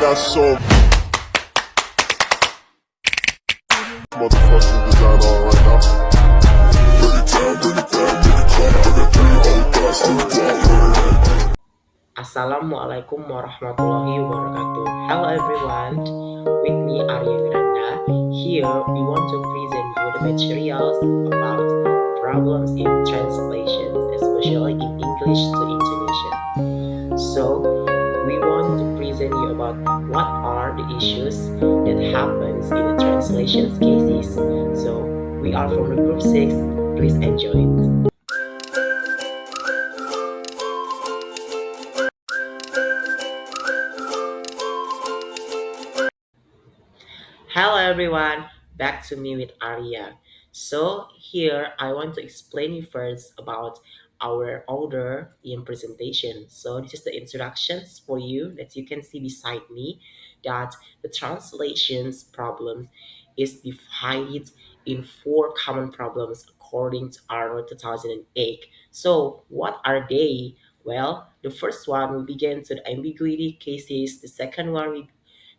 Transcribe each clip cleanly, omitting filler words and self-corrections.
got so motherfucking design on right now. Bring it down, bring it down, make it clap. I got three old guys on the block. Assalamualaikum warahmatullahi wabarakatuh. Hello everyone, with me Arya Wiranda. Here we want to present you the materials about problems in translations, especially in English to Indonesian. So we want to present you about what are the issues that happens in the translations cases. So we are from the group 6. Please enjoy it. Hello everyone, back to me with Arya. So here I want to explain you first about our order in presentation. So this is the introductions for you that you can see beside me that the translations problem is divided in four common problems according to Arnold 2008. So what are they? Well, the first one we begin to the ambiguity cases. The second one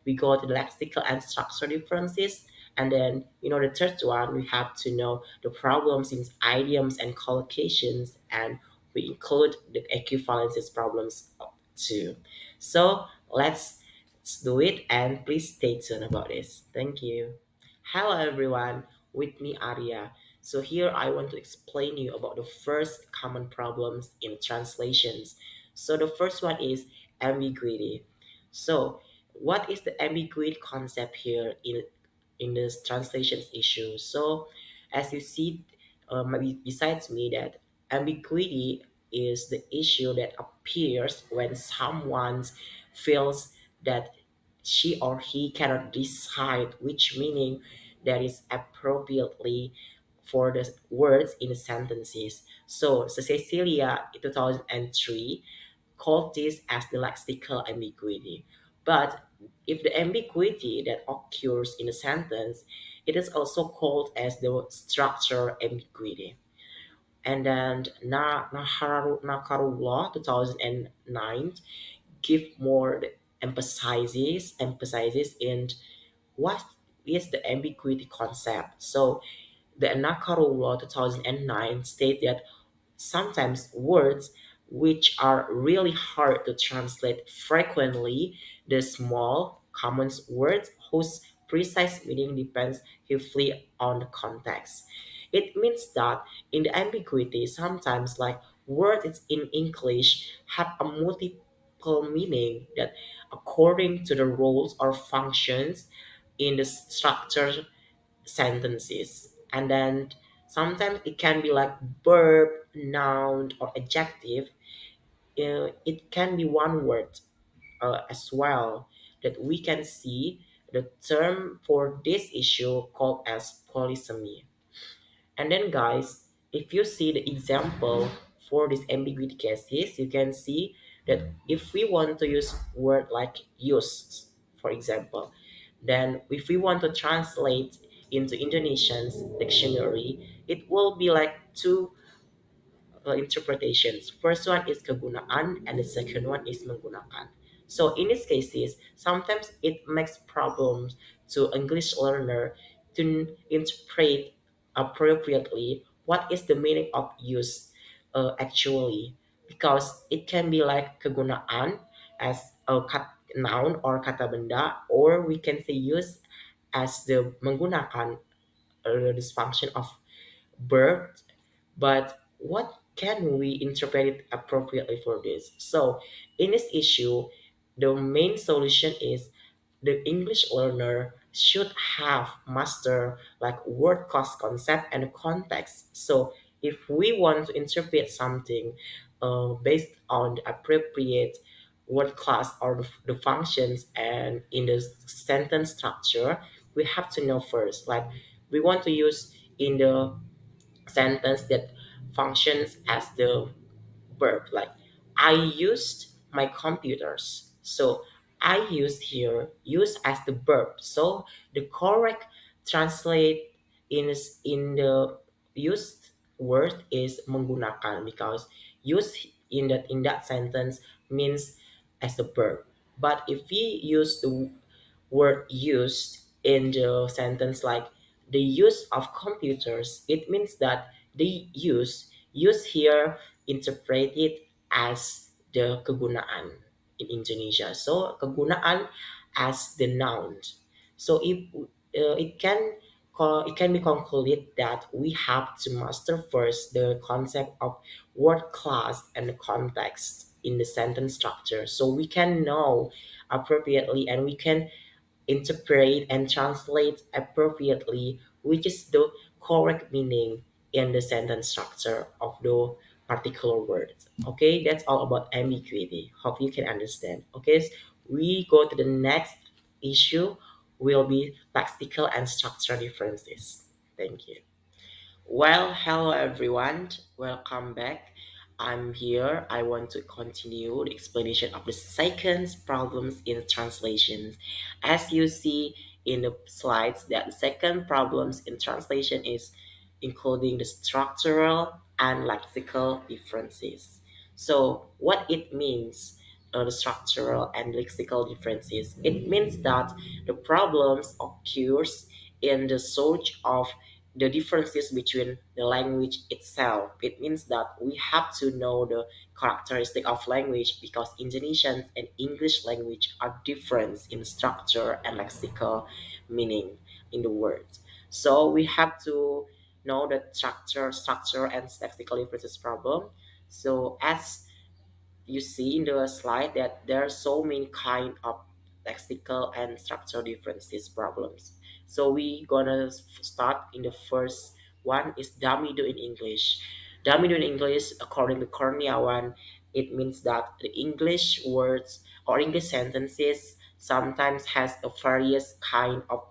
we go to the lexical and structural differences. And then, the third one, we have to know the problems in idioms and collocations, and we include the equivalences problems too. So let's do it, and please stay tuned about this. Thank you. Hello everyone, with me Arya. So here I want to explain you about the first common problems in translations. So the first one is ambiguity. So what is the ambiguity concept here in this translations issue? So as you see, besides me, that ambiguity is the issue that appears when someone feels that she or he cannot decide which meaning that is appropriately for the words in the sentences. So Cecilia in 2003 called this as the lexical ambiguity. But if the ambiguity that occurs in a sentence, it is also called as the structural ambiguity. And then Nakarullah 2009 give more emphasizes in what is the ambiguity concept. So the Nakarullah 2009 state that sometimes words which are really hard to translate frequently, the small common words whose precise meaning depends heavily on the context. It means that in the ambiguity, sometimes like words in English have a multiple meaning that according to the roles or functions in the structure sentences. And then sometimes it can be like verb, noun, or adjective. It can be one word as well that we can see the term for this issue called as polysemy. And then guys, if you see the example for these ambiguity cases, you can see that if we want to use word like use, for example, then if we want to translate into Indonesian's dictionary, it will be like two interpretations. First one is kegunaan and the second one is menggunakan. So in these cases, sometimes it makes problems to English learner to interpret appropriately what is the meaning of use actually, because it can be like kegunaan as a noun or kata benda, or we can say use as the menggunakan this function of verb. But what can we interpret it appropriately for this? So in this issue, the main solution is the English learner should have master like word class concept and context. So if we want to interpret something based on the appropriate word class or the functions and in the sentence structure, we have to know first like we want to use in the sentence that functions as the verb, like I used my computers. So I used here use as the verb. So the correct translate in the used word is menggunakan, because use in that sentence means as a verb. But if we use the word used in the sentence like the use of computers, it means that the use here interpreted as the kegunaan in Indonesia. So kegunaan as the noun. So if it can be concluded that we have to master first the concept of word class and the context in the sentence structure, so we can know appropriately and we can interpret and translate appropriately, which is the correct meaning in the sentence structure of the particular words. Okay, that's all about ambiguity. Hope you can understand. Okay, we go to the next issue will be lexical and structural differences. Thank you. Well, hello everyone. Welcome back. I'm here. I want to continue the explanation of the second problems in translations. As you see in the slides, that the second problems in translation is including the structural and lexical differences. So, what it means, the structural and lexical differences, it means that the problems occurs in the search of the differences between the language itself. It means that we have to know the characteristic of language because Indonesian and English language are different in structure and lexical meaning in the words. So we have to know the structure and lexical differences problem. So as you see in the slide that there are so many kind of lexical and structural differences problems. So we gonna start in the first one is damido in English. Damido in English, according to Kurniawan, it means that the English words or English sentences sometimes has a various kind of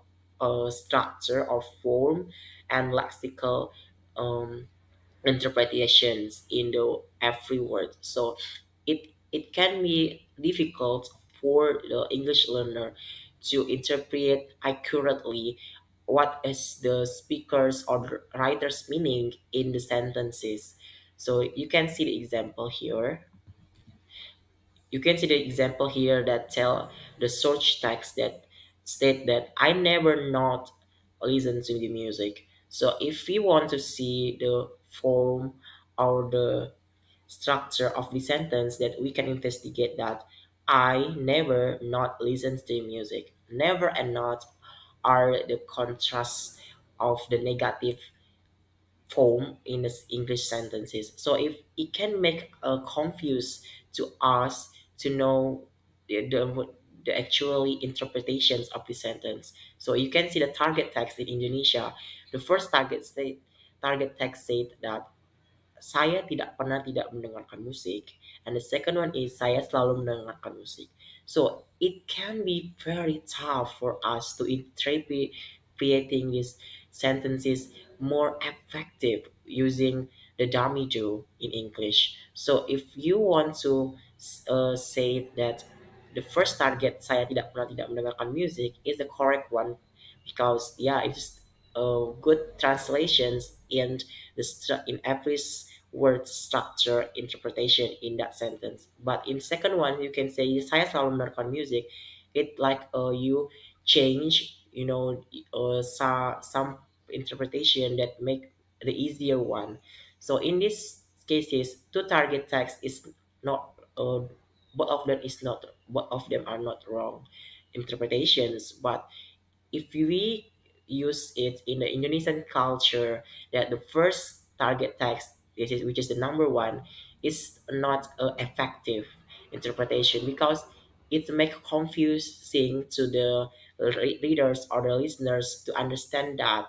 structure or form and lexical um, interpretations in the every word. So it can be difficult for the English learner to interpret accurately what is the speaker's or the writer's meaning in the sentences. So you can see the example here. You can see the example here that tell the search text that state that I never not listen to the music. So if we want to see the form or the structure of the sentence, that we can investigate that I never not listens to music. Never and not are the contrasts of the negative form in the English sentences. So if it can make a confuse to us to know the actually interpretations of the sentence. So you can see the target text in Indonesia. The first target text said that saya tidak pernah tidak mendengarkan musik, and the second one is saya selalu mendengarkan musik. So it can be very tough for us to interpret creating these sentences more effective using the dummy do in English. So if you want to say that the first target saya tidak pernah tidak mendengarkan music is the correct one because yeah, it's good translations in in every word structure interpretation in that sentence. But in second one, you can say saya selalu mendengarkan music. It like you change, some interpretation that make the easier one. So in these cases, two target text is not both of them are not wrong interpretations, but if we use it in the Indonesian culture, that the first target text, which is the number one, is not effective interpretation because it makes confusing to the readers or the listeners to understand that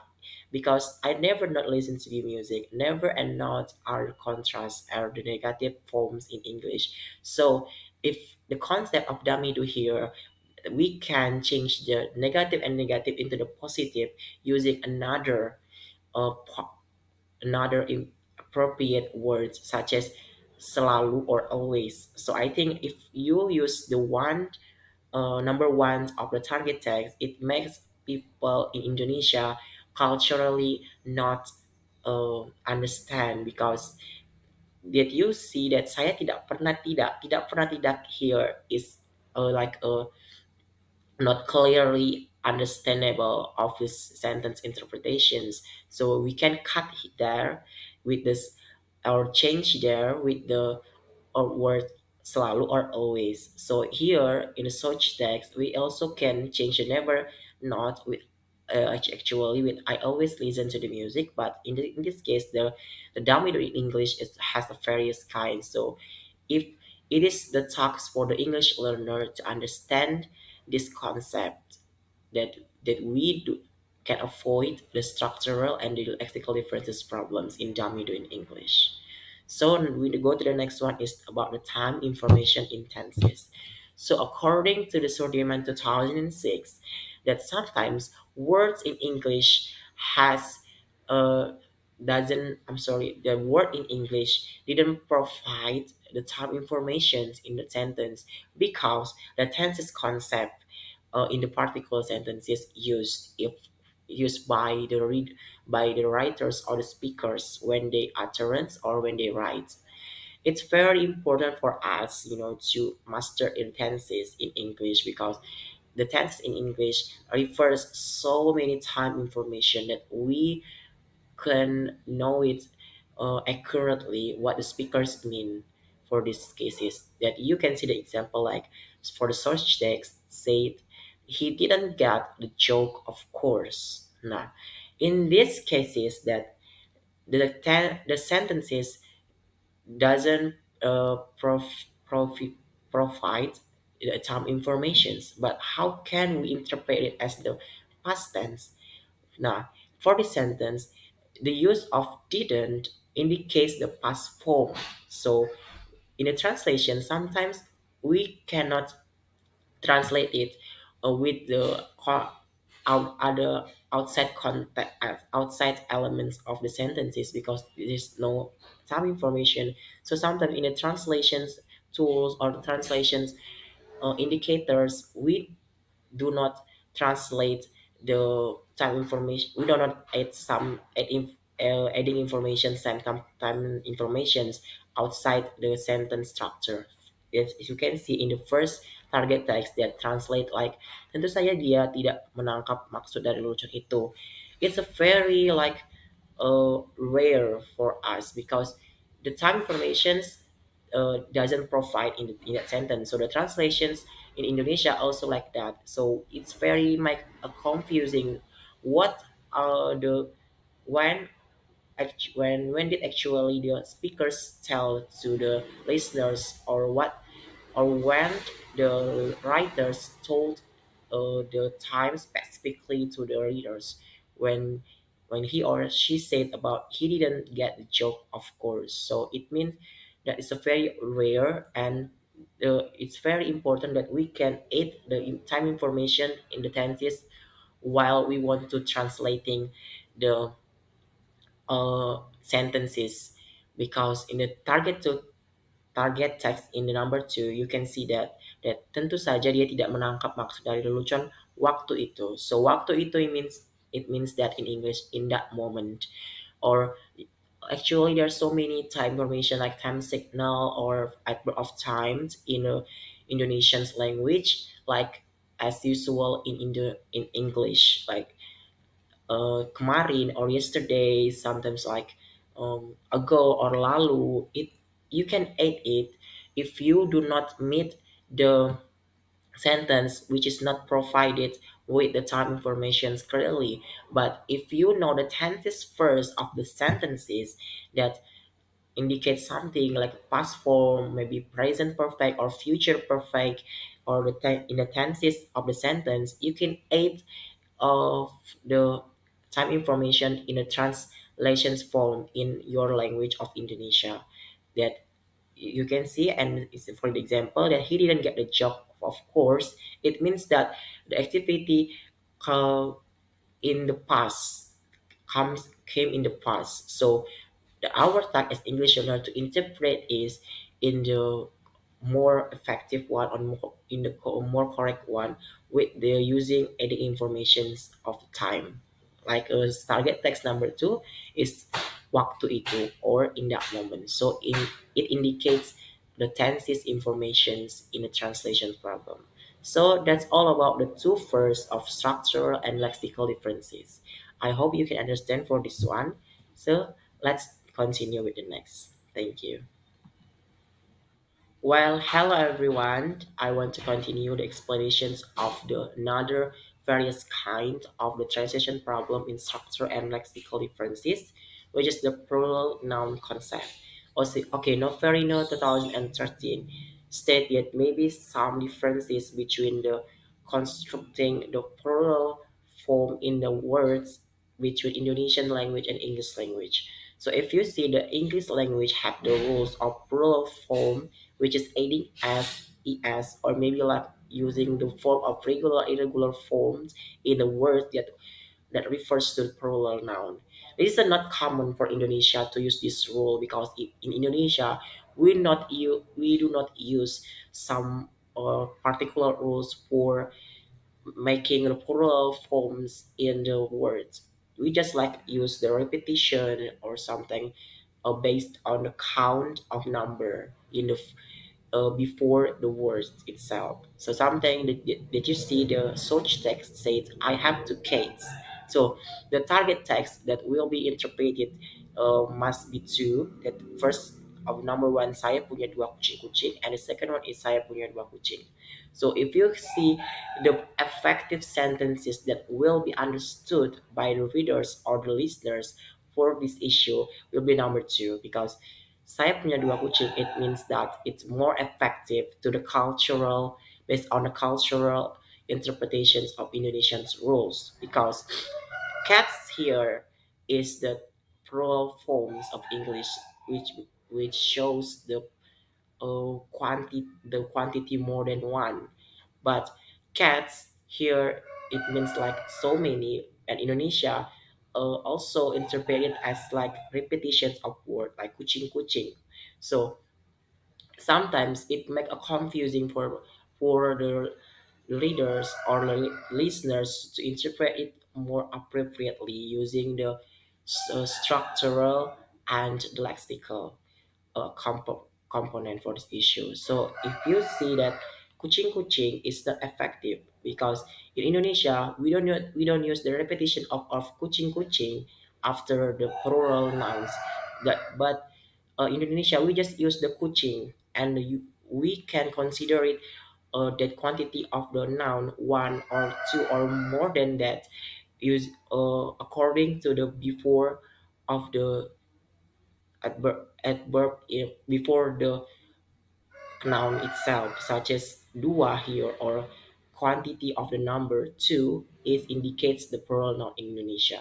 because I never not listen to the music, never and not are contrast are the negative forms in English. So if the concept of damido here, we can change the negative and negative into the positive using appropriate words such as selalu or always. So I think if you use the one number one of the target text, it makes people in Indonesia culturally not understand because that you see that saya tidak pernah tidak pernah tidak here is like not clearly understandable of this sentence interpretations. So we can cut there with this or change there with the or word selalu or always. So here in the search text, we also can change the never not with actually with I always listen to the music, but in this case the dominant in English is has a various kinds. So if it is the task for the English learner to understand this concept that we can avoid the structural and the lexical differences problems in Damido in English. So we go to the next one is about the time information intensities. So according to the Sordiman 2006, that sometimes words in English has doesn't I'm sorry the word in English didn't provide the time informations in the sentence because the tenses concept in the particular sentences used if used by by the writers or the speakers when they utterance or when they write. It's very important for us, to master in tenses in English because the tense in English refers so many time information that we can know it accurately what the speakers mean for these cases. That you can see the example like for the search text said he didn't get the joke, of course. Now, in these cases, that the sentences doesn't provide the time informations, but how can we interpret it as the past tense? Now, for this sentence, the use of didn't indicates the past form. So, in a translation, sometimes we cannot translate it with the other outside context, outside elements of the sentences because there is no some information. So sometimes in the translations tools or the translations indicators, we do not translate the time information. We do not add adding information, some time informations outside the sentence structure. As you can see in the first target text that translate like tentu saja dia tidak menangkap maksud dari lelucon itu. It's a very like rare for us because the time informations doesn't provide in that sentence. So the translations in Indonesia also like that. So it's very like a confusing. What are the when when did actually the speakers tell to the listeners or what or when the writers told the time specifically to the readers when he or she said about he didn't get the joke, of course. So it means that it's a very rare and it's very important that we can add the time information in the tenses while we want to translating the sentences because in the target text in the number two, you can see that tentu saja dia tidak menangkap maksud dari lelucon waktu itu. So waktu itu it means that in English in that moment, or actually there are so many time information like time signal or adverb of time in Indonesian language like as usual in English like kemarin or yesterday, sometimes like ago or lalu. It you can add it if you do not meet the sentence which is not provided with the time information clearly. But if you know the tenses first of the sentences that indicate something like past form, maybe present perfect or future perfect, or in the tenses of the sentence, you can add of the time information in a translations form in your language of Indonesia that you can see. And it's for the example that he didn't get the job, of course it means that the activity uh, in the past came in the past. So our task as English learner to interpret is in the more effective one or more, in the more correct one with the using adding informations of the time. Like target text number two is waktu itu or in that moment. So it indicates the tenses informations in a translation problem. So that's all about the two first of structural and lexical differences. I hope you can understand for this one. So let's continue with the next. Thank you. Well, hello everyone. I want to continue the explanations of the another various kind of the translation problem in structure and lexical differences, which is the plural noun concept. Okay, Noferino 2013 state that maybe some differences between the constructing the plural form in the words between Indonesian language and English language. So if you see the English language have the rules of plural form, which is adding as, es, or maybe like using the form of regular, irregular forms in the word that refers to the plural noun. This is not common for Indonesia to use this rule because in Indonesia we do not use some particular rules for making the plural forms in the words. We just like use the repetition or something based on the count of number in the before the word itself. So something that you see the search text says, I have two cats. So the target text that will be interpreted must be two. That first of number one, saya punya dua kucing-kucing, and the second one is saya punya dua kucing. So if you see the effective sentences that will be understood by the readers or the listeners for this issue will be number two because saya punya dua kucing, it means that it's more effective to the cultural, based on the cultural interpretations of Indonesian's rules. Because cats here is the plural forms of English, which which shows the quantity more than one. But cats here it means like so many, and Indonesia also interpreted as like repetitions of word like kucing kucing. So sometimes it make a confusing for the readers or the listeners to interpret it more appropriately using the structural and lexical component for this issue. So if you see that kucing-kucing is not effective because in Indonesia we don't use the repetition of kucing-kucing after the plural nouns. But in Indonesia we just use the kucing and we can consider it that quantity of the noun one or two or more than that is according to the before of the adverb before the noun itself, such as dua here or quantity of the number two, it indicates the plural noun in Indonesia.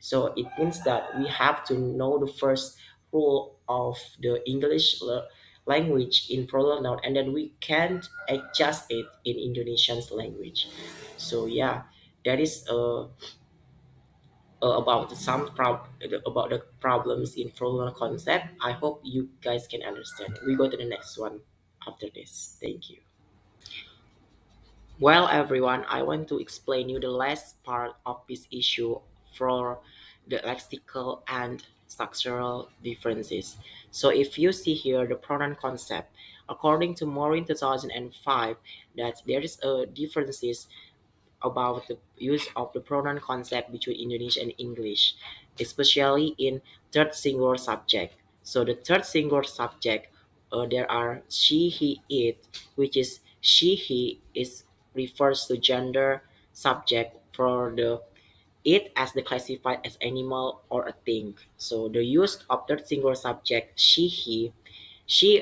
So it means that we have to know the first rule of the English language in plural noun, and then we can adjust it in Indonesian's language. So yeah, that is about about the problems in plural concept. I hope you guys can understand. We go to the next one after this. Thank you. Well, everyone, I want to explain you the last part of this issue for the lexical and structural differences. So if you see here the pronoun concept, according to Morin 2005, that there is a differences about the use of the pronoun concept between Indonesian and English, especially in third singular subject. So the third singular subject, there are she, he, it, which is she, he is refers to gender subject for the it as the classified as animal or a thing. So the use of third singular subject she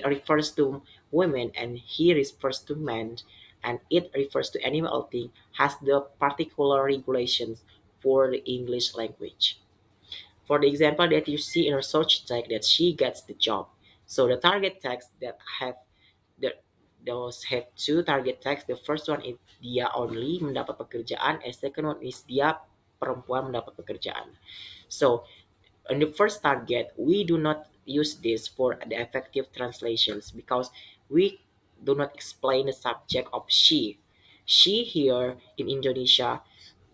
refers to women and he refers to men and it refers to animal or thing has the particular regulations for the English language. For the example that you see in our search tag that she gets the job. So the target text that have the those have two target text. The first one is dia only mendapat pekerjaan, and second one is dia perempuan mendapat pekerjaan. So in the first target, we do not use this for the effective translations because we do not explain the subject of she. She here in Indonesia,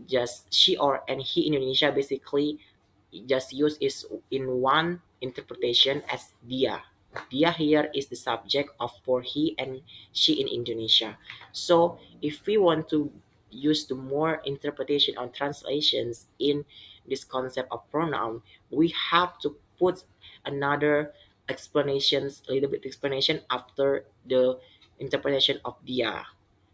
just she or and he in Indonesia basically just use is in one interpretation as dia. Dia here is the subject of for he and she in Indonesia. So if we want to use the more interpretation on translations in this concept of pronoun, we have to put another explanations, a little bit explanation after the interpretation of dia,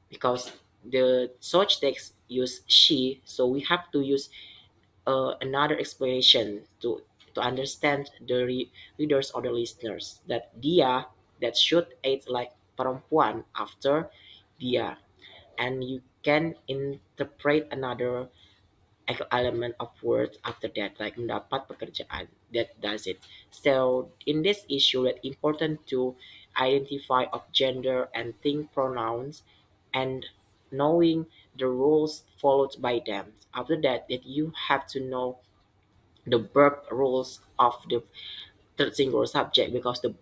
because the search text use she, so we have to use another explanation to understand the readers or the listeners that dia that should act like perempuan after dia, and you can interpret another element of words after that, like mendapat pekerjaan, that does it. So in this issue, that important to identify of gender and think pronouns, and knowing the rules followed by them. After that, that you have to know the verb rules of the third singular subject, because the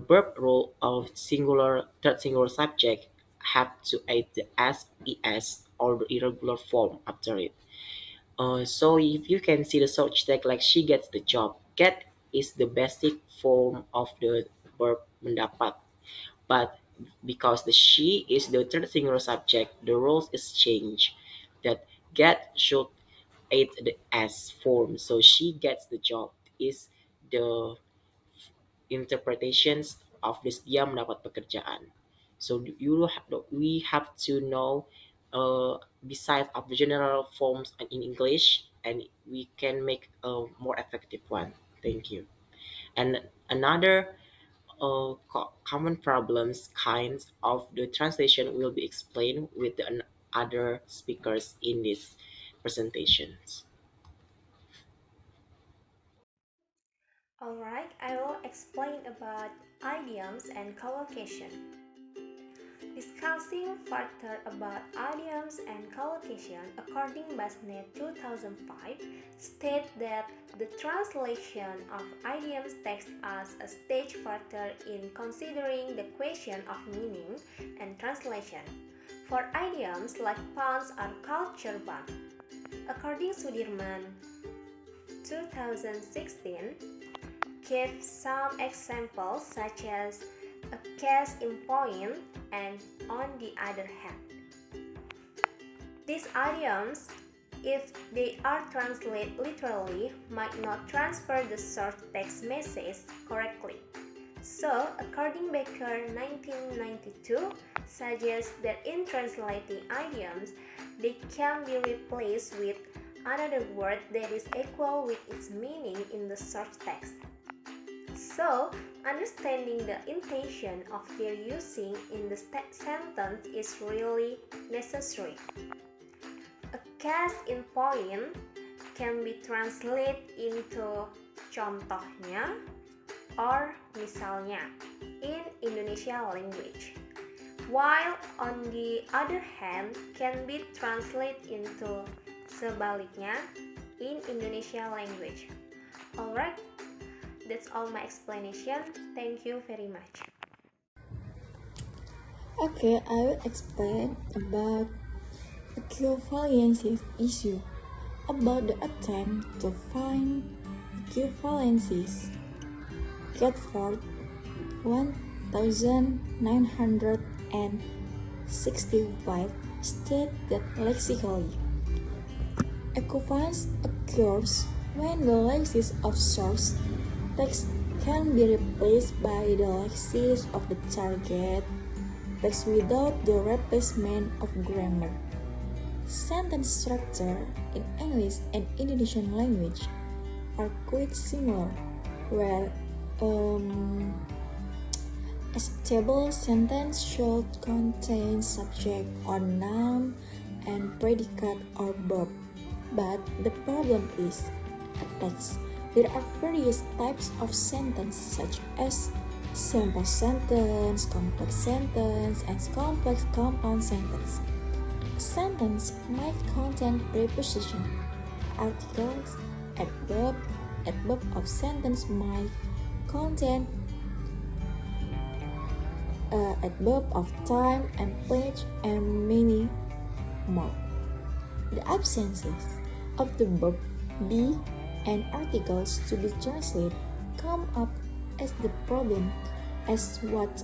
verb rule of singular third singular subject have to add the s, es, or the irregular form after it. So if you can see the search tag like she gets the job, get is the basic form of the verb mendapat. But because the she is the third singular subject, the rules is changed. That get should add the s form. So she gets the job is the interpretations of this dia mendapat pekerjaan. So we have to know besides of the general forms in English, and we can make a more effective one. Thank you. And another common problems kinds of the translation will be explained with the other speakers in these presentations. Alright, I will explain about idioms and collocation. Discussing further about idioms and collocation, according Basnet 2005, state that the translation of idioms takes us a stage further in considering the question of meaning and translation. For idioms, like puns are culture-bound. According Sudirman 2016, give some examples such as a case in point and on the other hand. These idioms, if they are translated literally, might not transfer the short text message correctly. So, according Baker 1992, suggests that in translating idioms, they can be replaced with another word that is equal with its meaning in the short text. So, understanding the intention of their using in the sentence is really necessary. A case in point can be translated into contohnya or misalnya in Indonesia language, while on the other hand can be translated into sebaliknya in Indonesia language. Alright, that's all my explanation. Thank you very much. Okay, I will explain about equivalency issue, about the attempt to find equivalencies. Catford 1965 state that lexically, equivalence occurs when the lexis of source text can be replaced by the lexis of the target text without the replacement of grammar. Sentence structure in English and Indonesian language are quite similar, where acceptable sentence should contain subject or noun and predicate or verb. But the problem is a text. There are various types of sentence such as simple sentence, complex sentence, and complex compound sentence. A sentence might contain preposition, articles, adverb of sentence might contain adverb of time and place and many more. The absences of the verb be and articles to be translated come up as the problem as what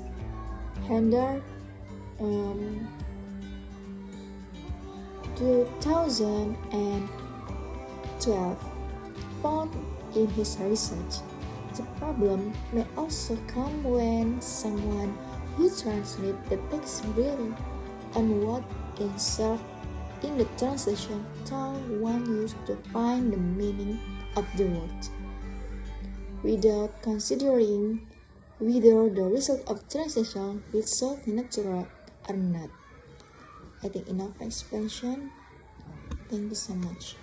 Handler 2012 found in his research. The problem may also come when someone who translates the text really on what inserted in the translation tool one used to find the meaning of the word, without considering whether the result of translation will sound natural or not. I think enough explanation. Thank you so much.